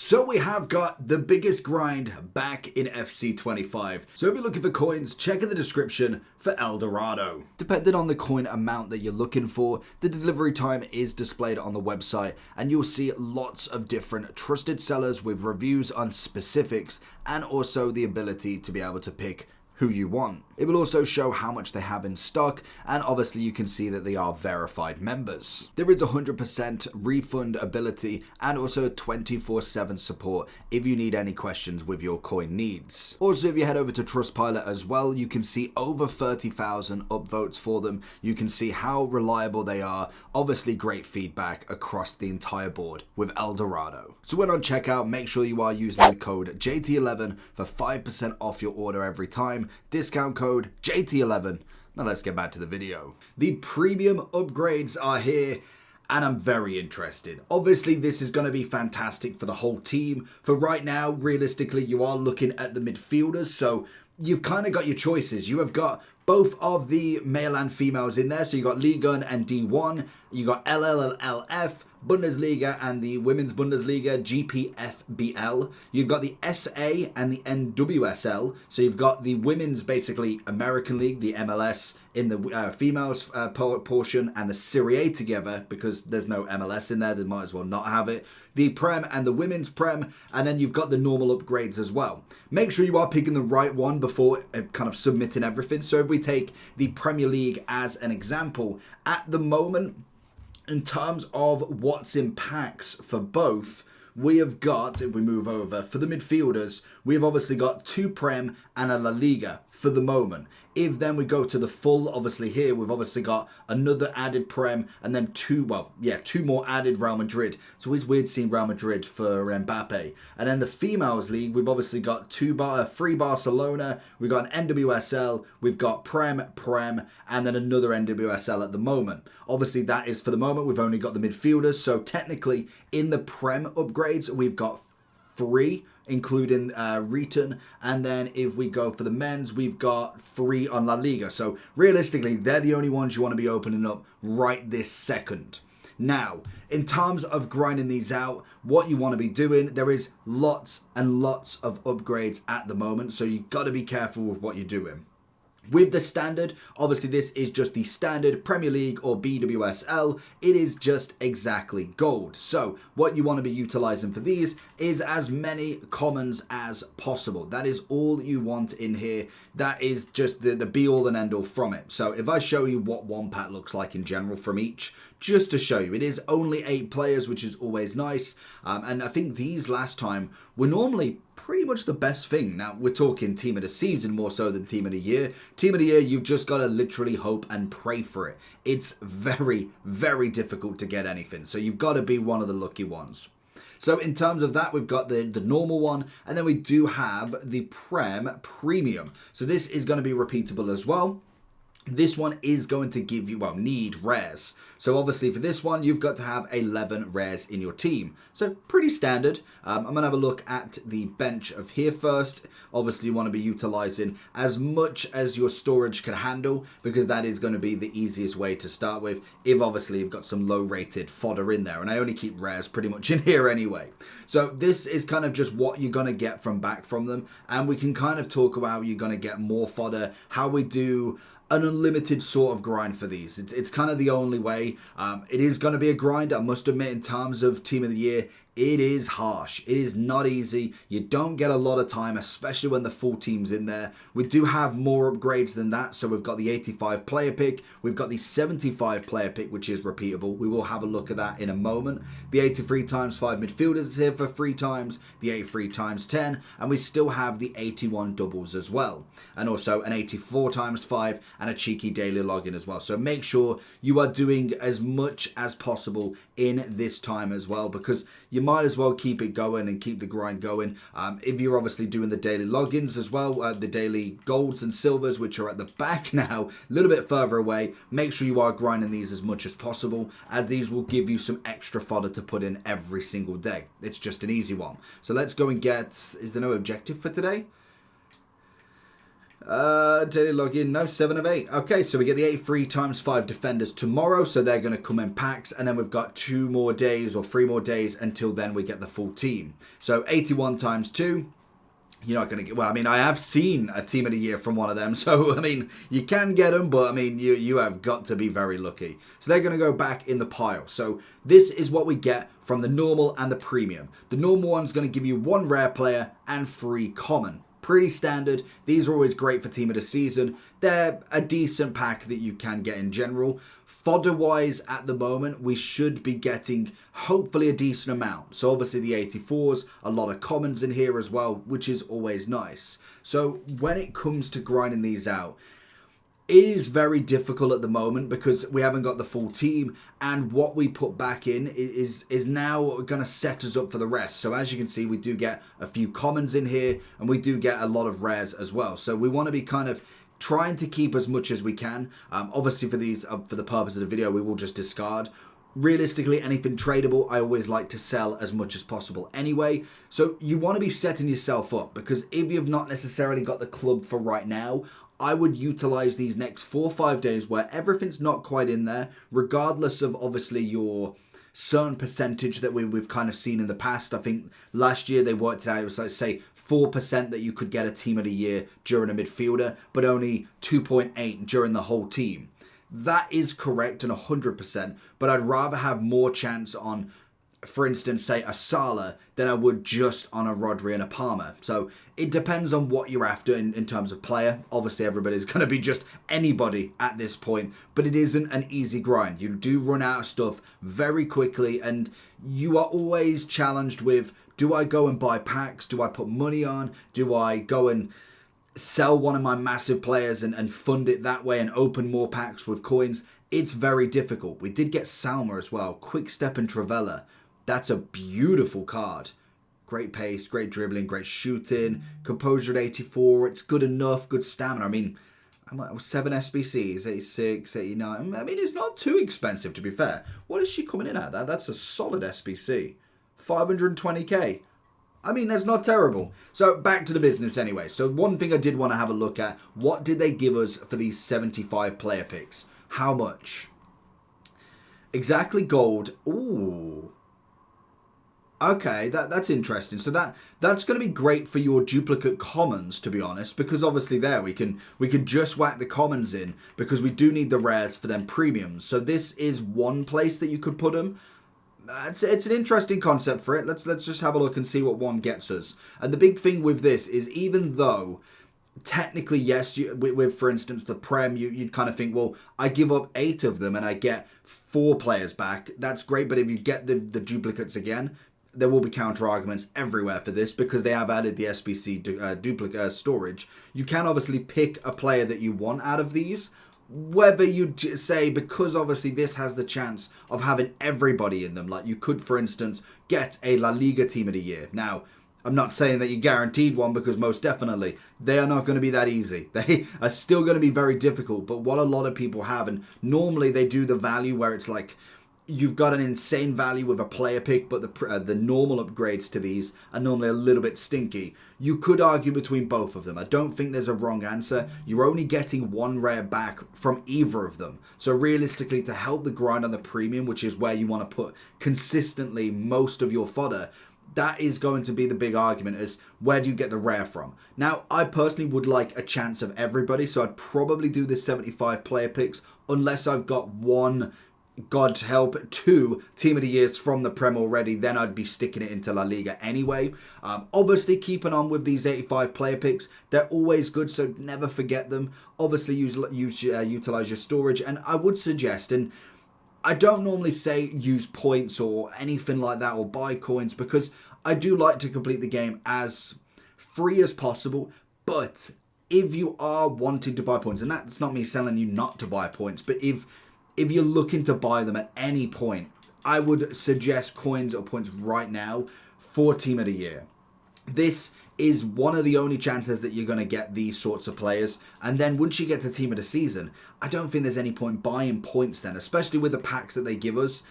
So we have got the biggest grind back in FC25. So if you're looking for coins, check in the description for El Dorado. Depending on the coin amount that you're looking for, the delivery time is displayed on the website and you'll see lots of different trusted sellers with reviews on specifics and also the ability to be able to pick who you want. It will also show how much they have in stock, and obviously you can see that they are verified members. There is 100% refund ability and also 24/7 support if you need any questions with your coin needs. Also, if you head over to Trustpilot as well, you can see over 30,000 upvotes for them. You can see how reliable they are. Obviously great feedback across the entire board with El Dorado. So when on checkout, make sure you are using the code JT11 for 5% off your order every time. Discount code JT11. Now let's get back to the video. The premium upgrades are here and I'm very interested. Obviously this is going to be fantastic for the whole team. For right now, realistically, you are looking at the midfielders, so you've kind of got your choices. You have got both of the male and females in there. So you got Liga and D1, you got LLLF, Bundesliga and the Women's Bundesliga, GPFBL. You've got the SA and the NWSL. So you've got the women's basically American League, the MLS in the females portion, and the Serie A together because there's no MLS in there. They might as well not have it. The Prem and the Women's Prem, and then you've got the normal upgrades as well. Make sure you are picking the right one before kind of submitting everything. So if we take the Premier League as an example, at the moment, in terms of what's in packs for both, we have got, if we move over, for the midfielders, we have obviously got 2 Prem and a La Liga for the moment. If then we go to the full, obviously here, we've obviously got another added Prem and then two more added Real Madrid. So it's weird seeing Real Madrid for Mbappe. And then the females league, we've obviously got 3 Barcelona, we've got an NWSL, we've got Prem, and then another NWSL at the moment. Obviously that is for the moment, we've only got the midfielders. So technically in the Prem upgrades, we've got 3, including Return, and then if we go for the men's, we've got 3 on La Liga. So realistically, they're the only ones you want to be opening up right this second. Now, in terms of grinding these out, what you want to be doing, there is lots and lots of upgrades at the moment, so you've got to be careful with what you're doing. With the standard, obviously this is just the standard Premier League or BWSL. It is just exactly gold. So what you want to be utilizing for these is as many commons as possible. That is all you want in here. That is just the be all and end all from it. So if I show you what one pack looks like in general from each, just to show you, it is only 8 players, which is always nice. And I think these last time were normally pretty much the best thing. Now, we're talking team of the season more so than team of the year. Team of the year, you've just got to literally hope and pray for it. It's very, very difficult to get anything. So you've got to be one of the lucky ones. So in terms of that, we've got the normal one, and then we do have the Prem Premium. So this is going to be repeatable as well. This one is going to give you, need rares. So obviously for this one, you've got to have 11 rares in your team. So pretty standard. I'm going to have a look at the bench of here first. Obviously you want to be utilizing as much as your storage can handle, because that is going to be the easiest way to start with, if obviously you've got some low rated fodder in there. And I only keep rares pretty much in here anyway. So this is kind of just what you're going to get back from them. And we can kind of talk about how you're going to get more fodder, how we do an unlimited sort of grind for these. It's kind of the only way. It is going to be a grind, I must admit, in terms of team of the year. It is harsh. It is not easy. You don't get a lot of time, especially when the full team's in there. We do have more upgrades than that. So we've got the 85 player pick. We've got the 75 player pick, which is repeatable. We will have a look at that in a moment. The 83 times 5 midfielders is here for 3 times. The 83 times 10. And we still have the 81 doubles as well. And also an 84 times 5 and a cheeky daily login as well. So make sure you are doing as much as possible in this time as well, because you might as well keep it going and keep the grind going. If you're obviously doing the daily logins as well, the daily golds and silvers, which are at the back now, a little bit further away, make sure you are grinding these as much as possible, as these will give you some extra fodder to put in every single day. It's just an easy one. So let's go and get, is there no objective for today? Daily login, no, 7 of 8. Okay, so we get the 83 times 5 defenders tomorrow, so they're going to come in packs, and then we've got 2 more days or 3 more days until then we get the full team. So 81 times 2. You're not going to get... Well, I mean, I have seen a team of the year from one of them. So, I mean, you can get them, but, I mean, you have got to be very lucky. So, they're going to go back in the pile. So, this is what we get from the normal and the premium. The normal one's going to give you 1 rare player and 3 common. Pretty standard. These are always great for team of the season. They're a decent pack that you can get in general. Fodder-wise, at the moment, we should be getting hopefully a decent amount. So obviously the 84s, a lot of commons in here as well, which is always nice. So when it comes to grinding these out, it is very difficult at the moment because we haven't got the full team, and what we put back in is now going to set us up for the rest. So as you can see, we do get a few commons in here, and we do get a lot of rares as well. So we want to be kind of trying to keep as much as we can. Obviously for these, for the purpose of the video, we will just discard. Realistically, anything tradable, I always like to sell as much as possible anyway. So you want to be setting yourself up, because if you've not necessarily got the club for right now, I would utilize these next 4 or 5 days where everything's not quite in there, regardless of obviously your certain percentage that we've kind of seen in the past. I think last year they worked it out, it was like say 4% that you could get a team of the year during a midfielder, but only 2.8 during the whole team. That is correct and 100%, but I'd rather have more chance on, for instance, say a Salah than I would just on a Rodri and a Palmer. So it depends on what you're after in terms of player. Obviously, everybody's going to be just anybody at this point, but it isn't an easy grind. You do run out of stuff very quickly, and you are always challenged with, do I go and buy packs? Do I put money on? Do I go and sell one of my massive players and fund it that way and open more packs with coins? It's very difficult. We did get Salma as well. Quick Step and Travella. That's a beautiful card. Great pace, great dribbling, great shooting. Composure at 84. It's good enough, good stamina. I mean, 7 SBCs, 86, 89. I mean, it's not too expensive, to be fair. What is she coming in at? That's a solid SBC. 520k. I mean, that's not terrible. So, back to the business anyway. So, one thing I did want to have a look at. What did they give us for these 75 player picks? How much? Exactly gold. Ooh. Okay, that's interesting. So that's going to be great for your duplicate commons, to be honest, because obviously there we can just whack the commons in, because we do need the rares for them premiums. So this is one place that you could put them. It's an interesting concept for it. Let's just have a look and see what one gets us. And the big thing with this is, even though technically, yes, with for instance the Prem, you'd kind of think, well, I give up 8 of them and I get 4 players back. That's great, but if you get the duplicates again, there will be counter arguments everywhere for this, because they have added the SBC duplicate storage. You can obviously pick a player that you want out of these. Whether you say, because obviously this has the chance of having everybody in them, like you could, for instance, get a La Liga team of the year. Now, I'm not saying that you're guaranteed one, because most definitely they are not going to be that easy. They are still going to be very difficult. But what a lot of people have, and normally they do the value where it's like, you've got an insane value with a player pick, but the normal upgrades to these are normally a little bit stinky. You could argue between both of them. I don't think there's a wrong answer. You're only getting 1 rare back from either of them. So realistically, to help the grind on the premium, which is where you want to put consistently most of your fodder, that is going to be the big argument, is where do you get the rare from? Now, I personally would like a chance of everybody, so I'd probably do the 75 player picks, unless I've got 1... God help, 2 team of the years from the Prem already, then I'd be sticking it into La Liga anyway. Obviously, keeping on with these 85 player picks, they're always good, so never forget them. Obviously, utilize your storage, and I would suggest, and I don't normally say use points or anything like that, or buy coins, because I do like to complete the game as free as possible, but if you are wanting to buy points, and that's not me telling you not to buy points, but if you're looking to buy them at any point, I would suggest coins or points right now for Team of the Year. This is one of the only chances that you're going to get these sorts of players. And then once you get to Team of the Season, I don't think there's any point buying points then, especially with the packs that they give us.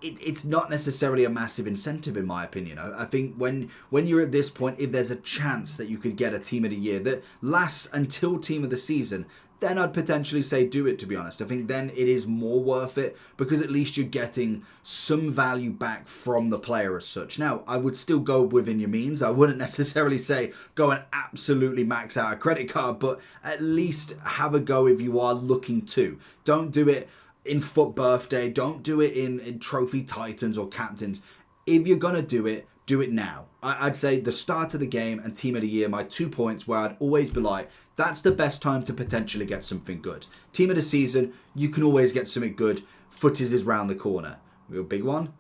it's not necessarily a massive incentive in my opinion. I think when you're at this point, if there's a chance that you could get a team of the year that lasts until team of the season, then I'd potentially say do it, to be honest. I think then it is more worth it because at least you're getting some value back from the player as such. Now, I would still go within your means. I wouldn't necessarily say go and absolutely max out a credit card, but at least have a go if you are looking to. Don't do it in FUT Birthday. Don't do it in Trophy Titans or Captains. If you're going to do it now. I'd say the start of the game and team of the year, my 2 points where I'd always be like, that's the best time to potentially get something good. Team of the season, you can always get something good. Footies is round the corner. We got a big one.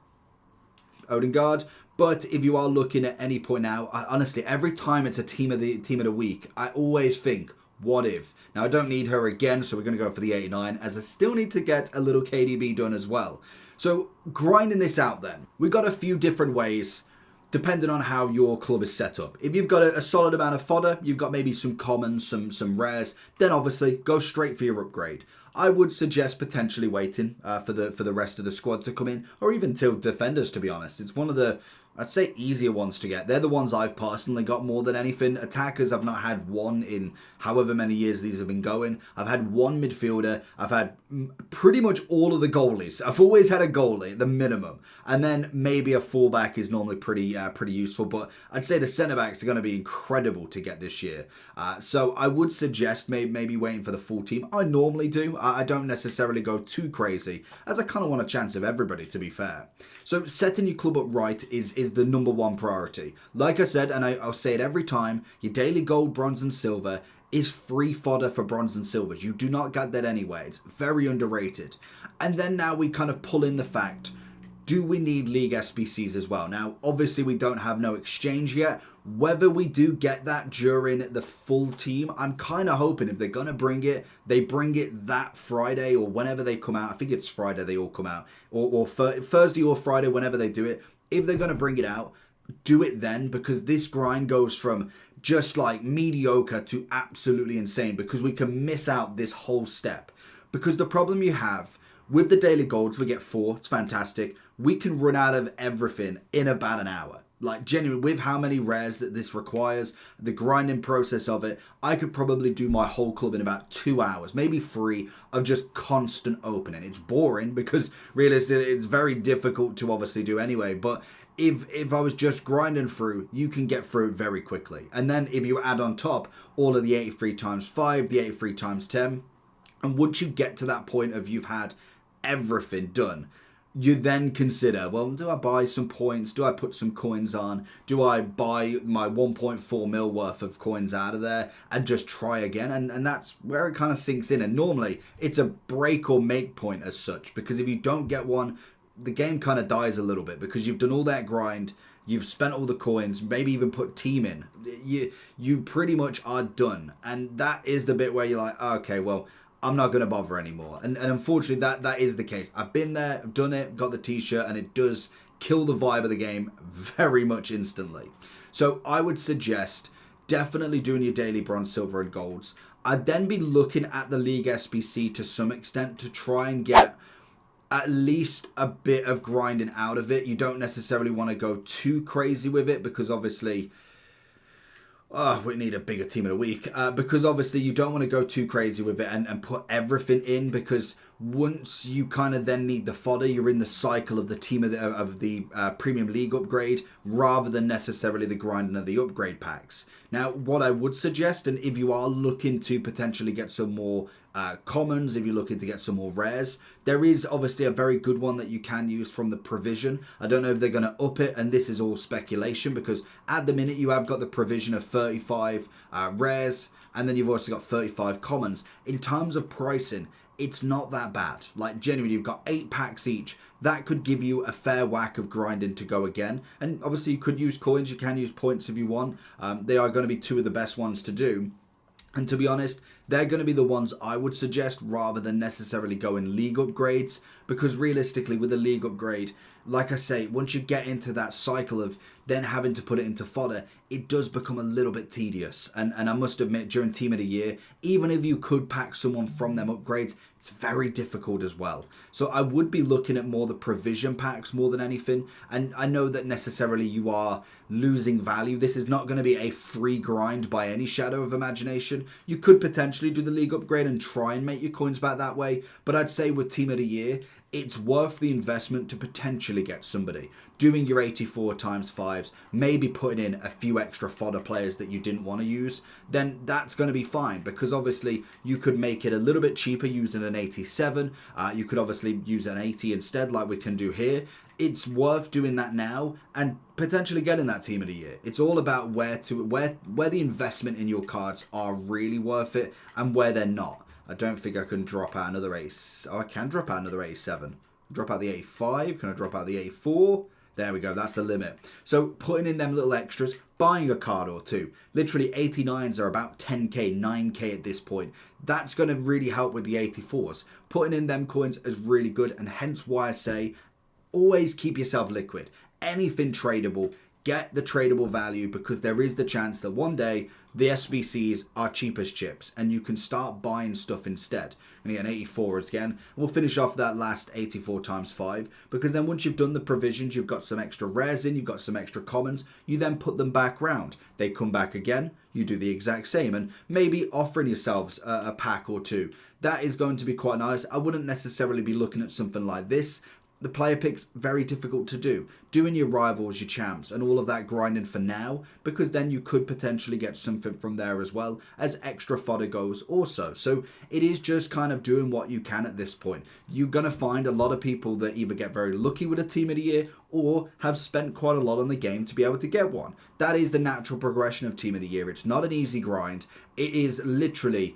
Odegaard. But if you are looking at any point now, honestly, every time it's a team of the week, I always think, what if? Now, I don't need her again, so we're going to go for the 89, as I still need to get a little KDB done as well. So, grinding this out then. We've got a few different ways, depending on how your club is set up. If you've got a solid amount of fodder, you've got maybe some commons, some rares, then obviously go straight for your upgrade. I would suggest potentially waiting for the rest of the squad to come in, or even till defenders, to be honest. It's one of the, I'd say, easier ones to get. They're the ones I've personally got more than anything. Attackers, I've not had one in however many years these have been going. I've had one midfielder. I've had pretty much all of the goalies. I've always had a goalie, the minimum. And then maybe a fullback is normally pretty useful. But I'd say the centre-backs are going to be incredible to get this year. So I would suggest maybe waiting for the full team. I normally do. I don't necessarily go too crazy, as I kind of want a chance of everybody, to be fair. So setting your club up right is the number one priority. Like I said, and I'll say it every time, your daily gold, bronze and silver is free fodder for bronze and silvers. You do not get that anyway. It's very underrated. And then now we kind of pull in the fact, do we need League SBCs as well? Now, obviously we don't have no exchange yet. Whether we do get that during the full team, I'm kind of hoping if they're going to bring it, they bring it that Friday or whenever they come out. I think it's Friday they all come out. Or Thursday or Friday, whenever they do it. If they're going to bring it out, do it then, because this grind goes from just like mediocre to absolutely insane, because we can miss out this whole step. Because the problem you have with the daily golds, we get 4, it's fantastic. We can run out of everything in about an hour. Like, genuinely, with how many rares that this requires, the grinding process of it, I could probably do my whole club in about 2 hours, maybe 3, of just constant opening. It's boring because, realistically, it's very difficult to obviously do anyway. But if I was just grinding through, you can get through it very quickly. And then if you add on top all of the 83 times 5, the 83 times 10, and once you get to that point of you've had everything done, you then consider, well, do I buy some points? Do I put some coins on? Do I buy my 1.4 mil worth of coins out of there and just try again? And that's where it kind of sinks in. And normally it's a break or make point as such, because if you don't get one, the game kind of dies a little bit, because you've done all that grind, you've spent all the coins, maybe even put team in. You pretty much are done. And that is the bit where you're like, okay, well, I'm not going to bother anymore. And unfortunately, that is the case. I've been there, I've done it, got the t-shirt, and it does kill the vibe of the game very much instantly. So I would suggest definitely doing your daily bronze, silver, and golds. I'd then be looking at the League SBC to some extent to try and get at least a bit of grinding out of it. You don't necessarily want to go too crazy with it, because obviously, we need a bigger team of the week, because obviously you don't want to go too crazy with it and put everything in, because once you kind of then need the fodder, you're in the cycle of the team of the Premium League upgrade, rather than necessarily the grinding of the upgrade packs. Now, what I would suggest, and if you are looking to potentially get some more commons, if you're looking to get some more rares, there is obviously a very good one that you can use from the provision. I don't know if they're going to up it, and this is all speculation, because at the minute you have got the provision of 35 rares, and then you've also got 35 commons. In terms of pricing, it's not that bad. Like, genuinely, you've got 8 packs each. That could give you a fair whack of grinding to go again. And obviously, you could use coins. You can use points if you want. They are going to be 2 of the best ones to do. And to be honest, they're going to be the ones I would suggest, rather than necessarily going league upgrades. Because realistically, with a league upgrade, like I say, once you get into that cycle of then having to put it into fodder, it does become a little bit tedious. And I must admit, during Team of the Year, even if you could pack someone from them upgrades, it's very difficult as well. So I would be looking at more the provision packs more than anything. And I know that necessarily you are losing value. This is not going to be a free grind by any shadow of imagination. You could potentially do the league upgrade and try and make your coins back that way. But I'd say with Team of the Year, it's worth the investment to potentially get somebody. Doing your 84 times 5s, maybe putting in a few extra fodder players that you didn't want to use, then that's going to be fine, because obviously you could make it a little bit cheaper using an 87. You could obviously use an 80 instead, like we can do here. It's worth doing that now and potentially getting that Team of the Year. It's all about where the investment in your cards are really worth it and where they're not. I don't think I can drop out another ace. Oh, I can drop out another A7. Drop out the A5. Can I drop out the A4? There we go. That's the limit. So putting in them little extras, buying a card or two. Literally 89s are about 10k, 9k at this point. That's going to really help with the 84s. Putting in them coins is really good, and hence why I say always keep yourself liquid. Anything tradable, get the tradable value, because there is the chance that one day the SBCs are cheap as chips and you can start buying stuff instead. And again, 84 again. We'll finish off that last 84 times 5, because then once you've done the provisions, you've got some extra rares in, you've got some extra commons, you then put them back round. They come back again, you do the exact same, and maybe offering yourselves a pack or two. That is going to be quite nice. I wouldn't necessarily be looking at something like this. The player picks, very difficult to do. Doing your rivals, your champs, and all of that grinding for now, because then you could potentially get something from there as well as extra fodder goes also. So it is just kind of doing what you can at this point. You're going to find a lot of people that either get very lucky with a Team of the Year or have spent quite a lot on the game to be able to get one. That is the natural progression of Team of the Year. It's not an easy grind. It is literally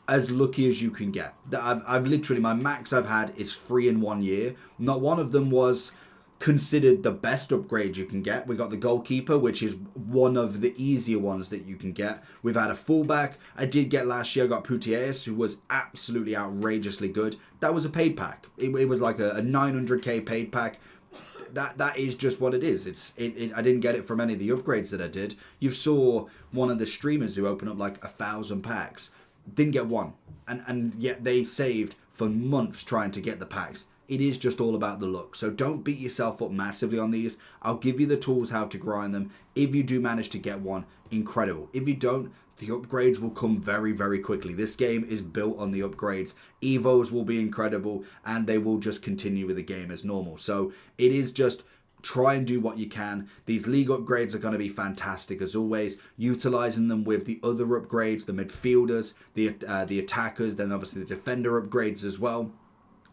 as lucky as you can get. I've literally, my max I've had is 3 in 1 year. Not one of them was considered the best upgrade you can get. We got the goalkeeper, which is one of the easier ones that you can get. We've had a fullback. I did get last year, I got Putellas, who was absolutely outrageously good. That was a paid pack. It was like a 900k paid pack. That is just what it is. I didn't get it from any of the upgrades that I did. You saw one of the streamers who opened up like 1,000 packs. Didn't get one, and yet they saved for months trying to get the packs. It is just all about the luck, so don't beat yourself up massively on these. I'll give you the tools how to grind them. If you do manage to get one, incredible. If you don't, the upgrades will come very, very quickly. This game is built on the upgrades. Evos will be incredible, and they will just continue with the game as normal. So it is just try and do what you can. These league upgrades are going to be fantastic as always. Utilizing them with the other upgrades, the midfielders, the attackers, then obviously the defender upgrades as well.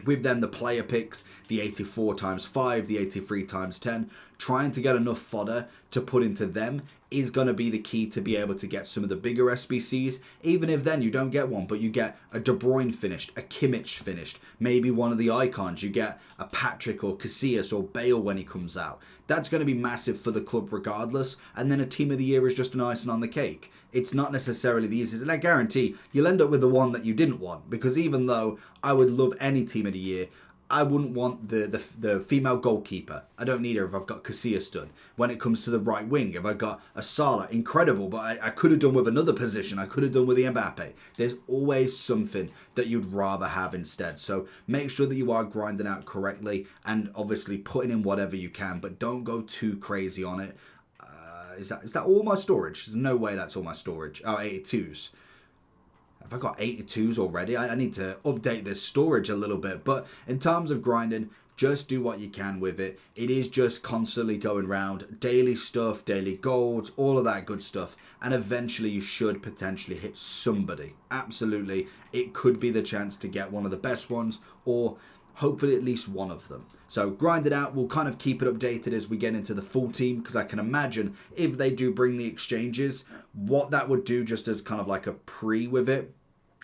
With then the player picks, the 84 times 5, the 83 times 10, trying to get enough fodder to put into them is going to be the key to be able to get some of the bigger SBCs, even if then you don't get one, but you get a De Bruyne finished, a Kimmich finished, maybe one of the icons, you get a Patrick or Casillas or Bale when he comes out. That's going to be massive for the club regardless, and then a Team of the Year is just an icing on the cake. It's not necessarily the easiest, and I guarantee you'll end up with the one that you didn't want, because even though I would love any Team of the Year, I wouldn't want the female goalkeeper. I don't need her if I've got Casillas done. When it comes to the right wing, if I got a Salah, incredible, but I could have done with another position. I could have done with the Mbappe. There's always something that you'd rather have instead. So make sure that you are grinding out correctly and obviously putting in whatever you can, but don't go too crazy on it. Is that all my storage? There's no way that's all my storage. Oh, 82s. Have I got 82s already? I need to update this storage a little bit. But in terms of grinding, just do what you can with it. It is just constantly going around. Daily stuff, daily golds, all of that good stuff. And eventually you should potentially hit somebody. Absolutely. It could be the chance to get one of the best ones, or hopefully at least one of them. So grind it out. We'll kind of keep it updated as we get into the full team, because I can imagine if they do bring the exchanges, what that would do just as kind of like a pre with it,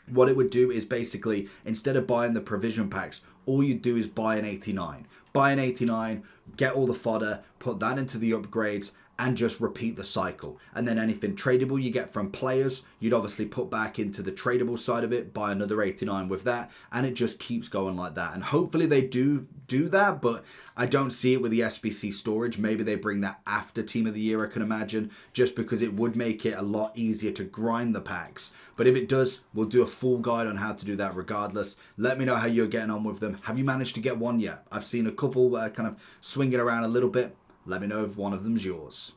what it would do is basically, instead of buying the provision packs, all you do is buy an 89. Buy an 89, get all the fodder, put that into the upgrades, and just repeat the cycle. And then anything tradable you get from players, you'd obviously put back into the tradable side of it, buy another 89 with that, and it just keeps going like that. And hopefully they do that, but I don't see it with the SBC storage. Maybe they bring that after Team of the Year, I can imagine, just because it would make it a lot easier to grind the packs. But if it does, we'll do a full guide on how to do that regardless. Let me know how you're getting on with them. Have you managed to get one yet? I've seen a couple kind of swing it around a little bit. Let me know if one of them's yours.